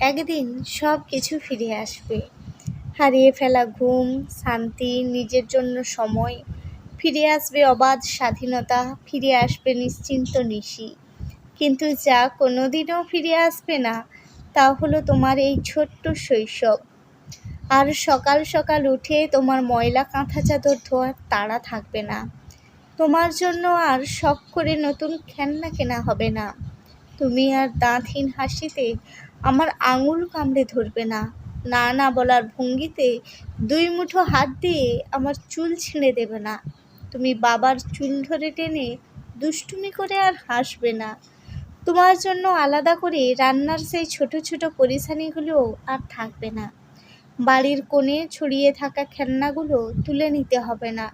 একদিন সব কিছু ফিরে আসবে। হারিয়ে ফেলা ঘুম, শান্তি, নিজের জন্য সময়। ফিরে আসবে অবাধ স্বাধীনতা, ফিরে আসবে নিশ্চিন্ত নিশি। কিন্তু যা কোনোদিনও ফিরে আসবে না, তা হলো তোমার এই ছোট্ট শৈশব। আর সকাল সকাল উঠে তোমার ময়লা কাঁথা চাদর ধোয়ার তাড়া থাকবে না। তোমার জন্য আর শখ করে নতুন খেলনা কেনা হবে না। তুমি আর দাঁতহীন হাসিতে আমার আঙুল কামড়ে ধরবে না। না না বলার ভঙ্গিতে 2 মুঠো হাত দিয়ে আমার চুল ছিঁড়ে দেবে না। তুমি বাবার চুল ধরে টেনে দুষ্টুমি করে আর হাসবে না। তোমার জন্য আলাদা করে রান্নার সেই ছোট ছোট পরিশানিগুলো আর থাকবে না। বাড়ির কোণে ছড়িয়ে থাকা খেলনাগুলো তুলে নিতে হবে না।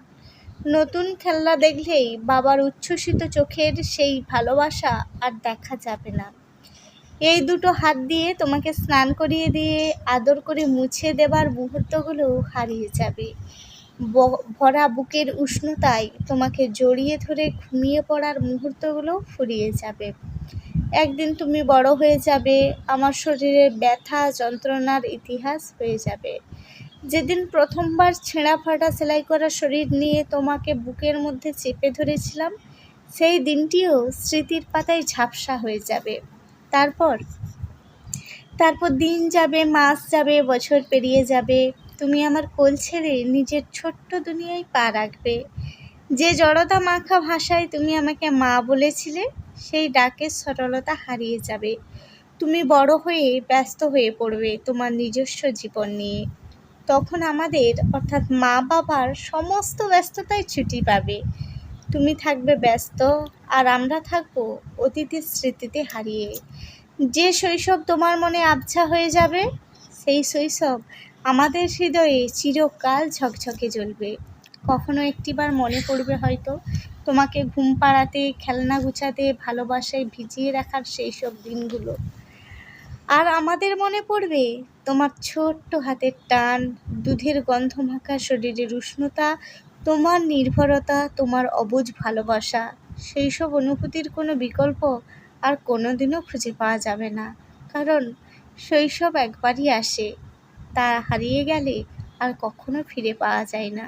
নতুন খেলনা দেখলেই বাবার উচ্ছ্বসিত চোখের সেই ভালোবাসা আর দেখা যাবে না। এই দুটো হাত দিয়ে তোমাকে স্নান করিয়ে দিয়ে আদর করে মুছে দেবার মুহূর্তগুলো হারিয়ে যাবে। ভরা বুকের উষ্ণতায় তোমাকে জড়িয়ে ধরে ঘুমিয়ে পড়ার মুহূর্তগুলো ফুরিয়ে যাবে। একদিন তুমি বড় হয়ে যাবে, আমার শরীরে ব্যথা যন্ত্রণার ইতিহাস হয়ে যাবে। যেদিন প্রথমবার ছেঁড়া ফাটা সেলাই করা শরীর নিয়ে তোমাকে বুকের মধ্যে চেপে ধরেছিলাম, সেই দিনটিও স্মৃতির পাতায় ঝাপসা হয়ে যাবে। তারপর দিন যাবে, মাস যাবে, বছর পেরিয়ে যাবে। তুমি আমার কোল ছেড়ে নিজের ছোট্ট দুনিয়ায় পা রাখবে। যে জড়তা মাখা ভাষায় তুমি আমাকে মা বলেছিলে, সেই ডাকের সরলতা হারিয়ে যাবে। তুমি বড় হয়ে ব্যস্ত হয়ে পড়বে তোমার নিজস্ব জীবন নিয়ে। তখন আমাদের অর্থাৎ মা বাবার সমস্ত ব্যস্ততায় ছুটি পাবে। তুমি থাকবে ব্যস্ত, আর আমরা থাকবো অতীতের স্মৃতিতে হারিয়ে। যে শৈশব তোমার মনে আবছা হয়ে যাবে, সেই শৈশব আমাদের হৃদয়ে চিরকাল ঝকঝকে জ্বলবে। কখনো একটিবার মনে পড়বে হয়তো তোমাকে ঘুম পাড়াতে, খেলনা গুছাতে, ভালোবাসায় ভিজিয়ে রাখার সেই সব দিনগুলো। আর আমাদের মনে পড়বে তোমার ছোট্ট হাতের টান, দুধের গন্ধ মাখা শরীরের উষ্ণতা, তোমার নির্ভরতা, তোমার অবুঝ ভালোবাসা। সেই সব অনুভূতির কোনো বিকল্প আর কোনোদিনও খুঁজে পাওয়া যাবে না। কারণ শৈশব একবারই আসে, তা হারিয়ে গেলে আর কখনো ফিরে পাওয়া যায় না।